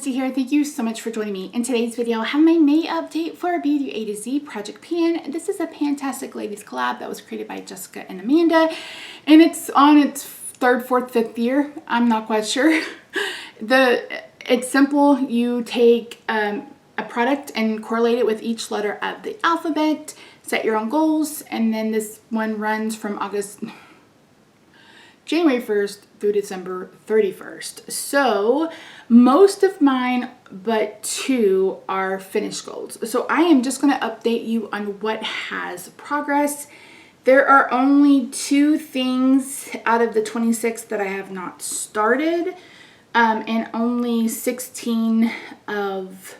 Stacy here. Thank you so much for joining me. In today's video, I have my May update for Beauty A to Z Project Pan. This is a Fantastic Ladies collab that was created by Jessica and Amanda, and it's on its third, fourth, fifth year. I'm not quite sure. It's simple. You take a product and correlate it with each letter of the alphabet, set your own goals, and then this one runs from January 1st through December 31st. So most of mine but two are finished goals. So I am just going to update you on what has progress. There are only 2 things out of the 26 that I have not started, and only 16 of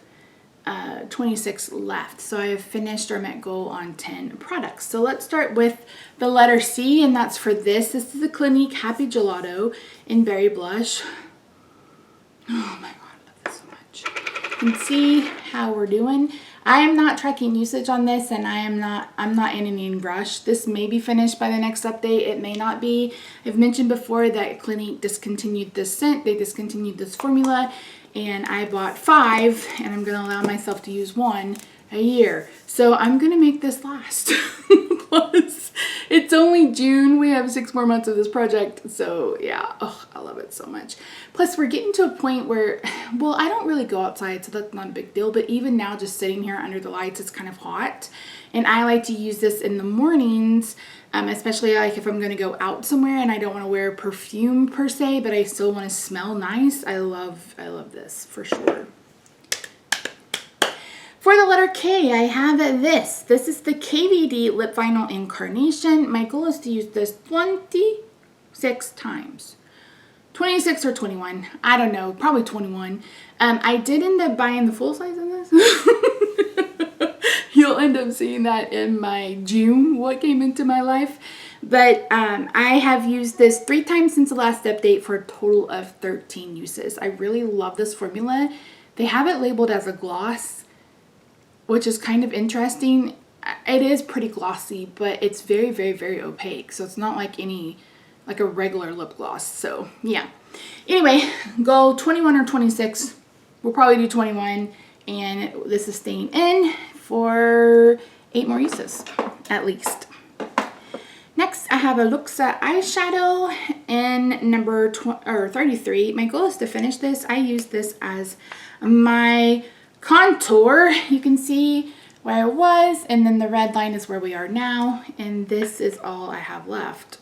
26 left. So I have finished or met goal on 10 products. So let's start with the letter C, and that's for this. This is the Clinique Happy Gelato in Berry Blush. Oh my god, I love this so much. You can see how we're doing. I am not tracking usage on this, and I'm not in any rush. This may be finished by the next update. It may not be. I've mentioned before that Clinique discontinued this scent. They discontinued this formula, and I bought 5, and I'm gonna allow myself to use 1 a year. So I'm gonna make this last. Plus, it's only June. We have 6 more months of this project. So yeah, oh, I love it so much. Plus, we're getting to a point where, well, I don't really go outside, so that's not a big deal. But even now, just sitting here under the lights, it's kind of hot. And I like to use this in the mornings, especially like if I'm going to go out somewhere and I don't want to wear perfume per se, but I still want to smell nice. I love this for sure. For the letter K, I have this. This is the KVD Lip Vinyl in Carnation. My goal is to use this 26 times. 26 or 21. I don't know. Probably 21. I did end up buying the full size in this. You'll end up seeing that in my June, what came into my life. But I have used this 3 times since the last update for a total of 13 uses. I really love this formula. They have it labeled as a gloss, which is kind of interesting. It is pretty glossy, but it's very, very, very opaque. So it's not like a regular lip gloss. So yeah. Anyway, go 21 or 26. We'll probably do 21. And this is staying in for 8 more uses, at least. Next, I have a Luxa eyeshadow in number 33. My goal is to finish this. I use this as my contour. You can see where I was, and then the red line is where we are now, and this is all I have left.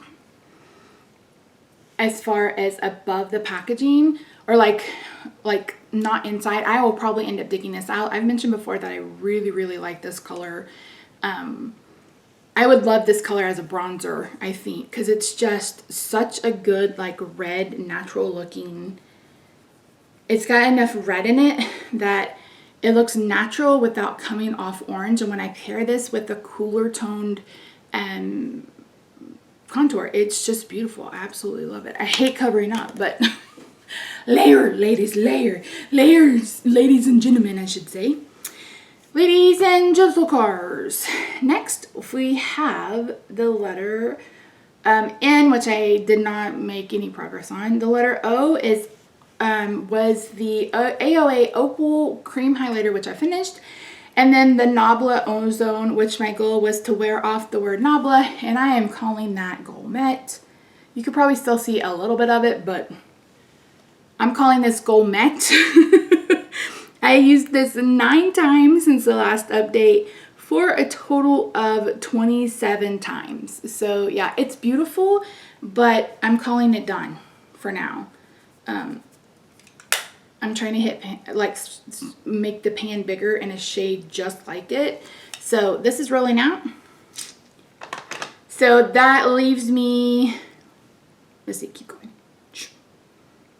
As far as above the packaging, or like not inside, I will probably end up digging this out. I've mentioned before that I really, really like this color. I would love this color as a bronzer, I think, because it's just such a good, like, red, natural looking. It's got enough red in it that it looks natural without coming off orange. And when I pair this with a cooler toned contour, it's just beautiful. I absolutely love it. I hate covering up, but layer, ladies, layer. Layers, ladies and gentlemen, I should say. Ladies and gentlecars. Next, we have the letter N, which I did not make any progress on. The letter O is was the AOA Opal Cream Highlighter, which I finished. And then the Nabla Ozone, which my goal was to wear off the word Nabla, and I am calling that goal met. You could probably still see a little bit of it, but I'm calling this goal met. I used this 9 times since the last update for a total of 27 times. So yeah, it's beautiful, but I'm calling it done for now. I'm trying to make the pan bigger in a shade just like it. So this is rolling out. So that leaves me, let's see, keep going.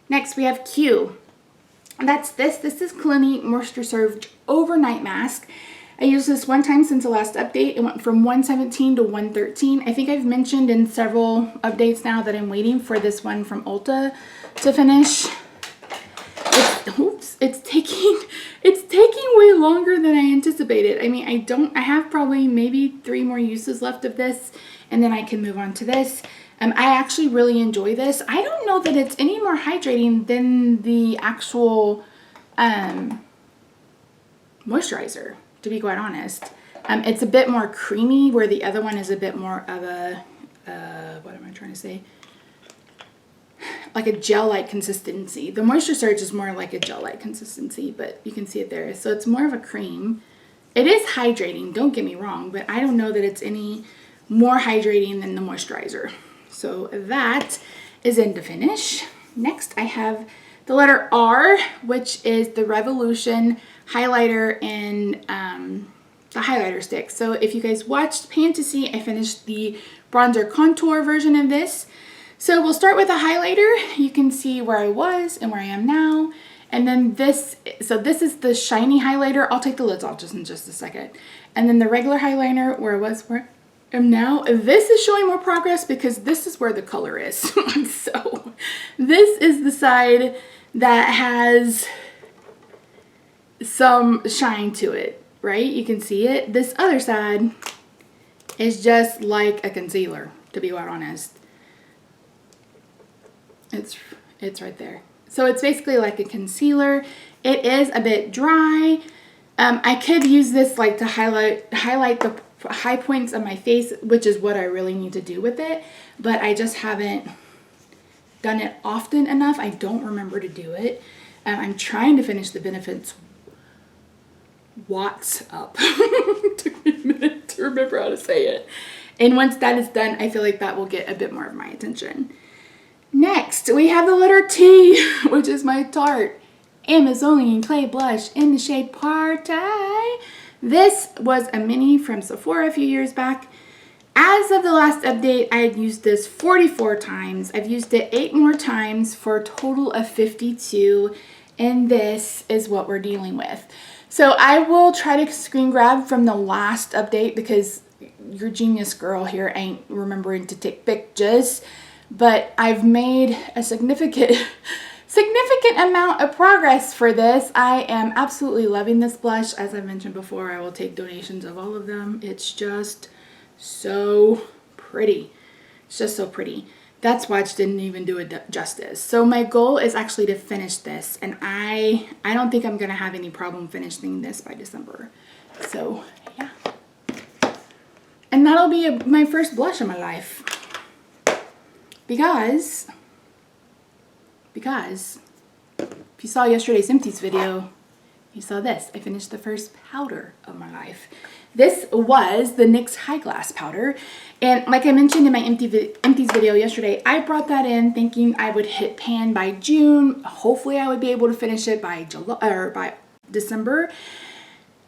Next we have Q. That's this. This is Clinique Moisture Surge Overnight Mask. I used this 1 time since the last update. It went from 117 to 113. I think I've mentioned in several updates now that I'm waiting for this one from Ulta to finish. It's taking way longer than I anticipated. I mean, I have probably maybe 3 more uses left of this, and then I can move on to this. I actually really enjoy this. I don't know that it's any more hydrating than the actual moisturizer, to be quite honest. It's a bit more creamy, where the other one is a bit more of a, what am I trying to say? Like a gel-like consistency. The Moisture Surge is more like a gel-like consistency, but you can see it there. So it's more of a cream. It is hydrating, don't get me wrong, but I don't know that it's any more hydrating than the moisturizer. So that is in the finish. Next, I have the letter R, which is the Revolution highlighter in the highlighter stick. So if you guys watched Fantasy, I finished the bronzer contour version of this. So we'll start with a highlighter. You can see where I was and where I am now. And then this, so this is the shiny highlighter. I'll take the lids off just in just a second. And then the regular highlighter, where I was, where I am now. This is showing more progress because this is where the color is. So this is the side that has some shine to it, right? You can see it. This other side is just like a concealer, to be quite honest. It's right there. So it's basically like a concealer. It is a bit dry. I could use this like to highlight the high points of my face, which is what I really need to do with it, but I just haven't done it often enough. I don't remember to do it. I'm trying to finish the Benefits Watts up. It took me a minute to remember how to say it. And once that is done, I feel like that will get a bit more of my attention. Next, we have the letter T, which is my Tarte Amazonian Clay Blush in the shade Party. This was a mini from Sephora a few years back. As of the last update, I had used this 44 times. I've used it 8 more times for a total of 52, and this is what we're dealing with. So I will try to screen grab from the last update because your genius girl here ain't remembering to take pictures. But I've made a significant amount of progress for this. I am absolutely loving this blush. As I mentioned before, I will take donations of all of them. It's just so pretty. It's just so pretty. That swatch didn't even do it justice. So my goal is actually to finish this, and I don't think I'm gonna have any problem finishing this by December. So yeah. And that'll be my first blush in my life. Because if you saw yesterday's Empties video, you saw this. I finished the first powder of my life. This was the NYX High Glass powder. And like I mentioned in my Empties video yesterday, I brought that in thinking I would hit pan by June. Hopefully I would be able to finish it by by December.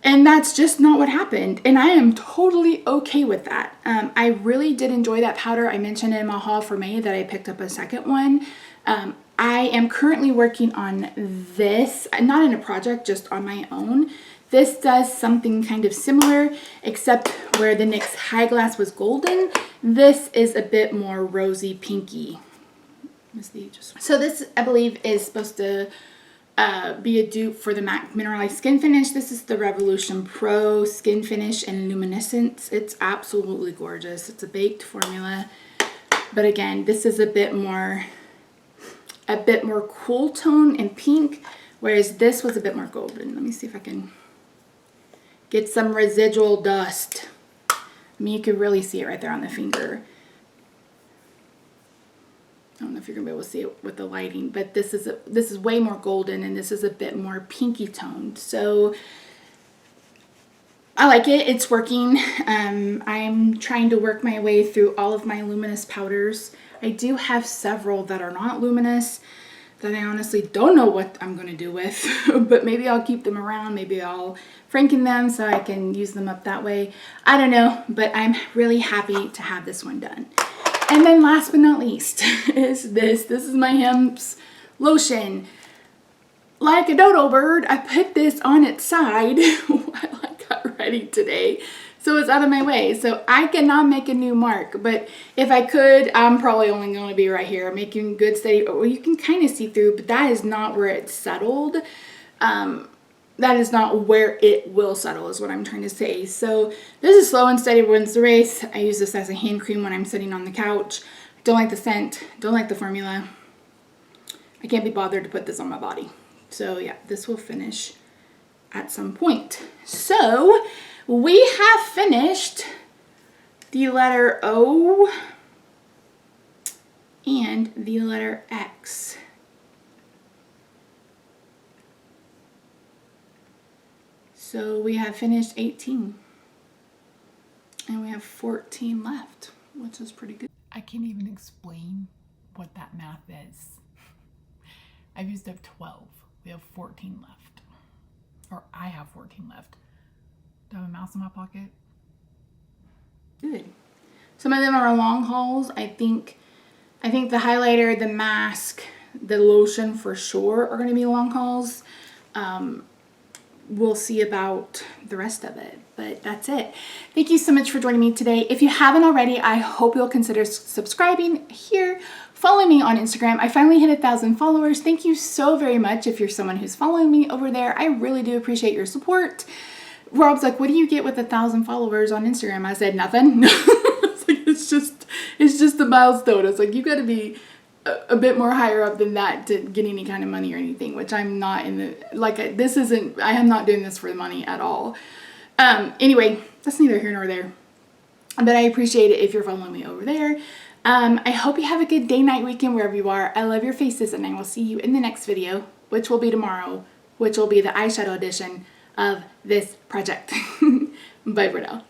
And that's just not what happened. And I am totally okay with that. I really did enjoy that powder. I mentioned in my haul for May that I picked up a second one. I am currently working on this, not in a project, just on my own. This does something kind of similar, except where the NYX High Glass was golden, this is a bit more rosy pinky. So this, I believe, is supposed to be a dupe for the MAC Mineralized Skin Finish. This is the Revolution Pro Skin Finish and Luminescence. It's absolutely gorgeous. It's a baked formula. But again, this is a bit more cool tone and pink, whereas this was a bit more golden. Let me see if I can get some residual dust. I mean, you can really see it right there on the finger. I don't know if you're gonna be able to see it with the lighting, but this is way more golden, and this is a bit more pinky toned. So I like it. It's working. I'm trying to work my way through all of my luminous powders. I do have several that are not luminous that I honestly don't know what I'm gonna do with, but maybe I'll keep them around. Maybe I'll franken them so I can use them up that way. I don't know, but I'm really happy to have this one done. And then last but not least is this. This is my Hempz lotion. Like a dodo bird, I put this on its side while I got ready today, so it's out of my way. So I cannot make a new mark, but if I could, I'm probably only going to be right here making good steady. Well, you can kind of see through, but that is not where it's settled. That is not where it will settle, is what I'm trying to say. So this is Slow and Steady Wins the Race. I use this as a hand cream when I'm sitting on the couch. Don't like the scent, don't like the formula. I can't be bothered to put this on my body. So yeah, this will finish at some point. So we have finished the letter O and the letter X. So we have finished 18 and we have 14 left, which is pretty good. I can't even explain what that math is. I've used up 12. We have 14 left. Or I have 14 left. Do I have a mouse in my pocket? Good. Some of them are long hauls. I think the highlighter, the mask, the lotion for sure are going to be long hauls. We'll see about the rest of it, but that's it. Thank you so much for joining me today. If you haven't already, I hope you'll consider subscribing here. Follow me on Instagram. I finally hit 1,000 followers. Thank you so very much if you're someone who's following me over there. I really do appreciate your support. Rob's like, what do you get with 1,000 followers on Instagram? I said, nothing. It's just a milestone. It's like, you got to be a bit more higher up than that to get any kind of money or anything, which I'm not in the, like, I am not doing this for the money at all. Anyway, that's neither here nor there, but I appreciate it if you're following me over there. I hope you have a good day, night, weekend, wherever you are. I love your faces, and I will see you in the next video, which will be tomorrow, which will be the eyeshadow edition of this project. Bye for now.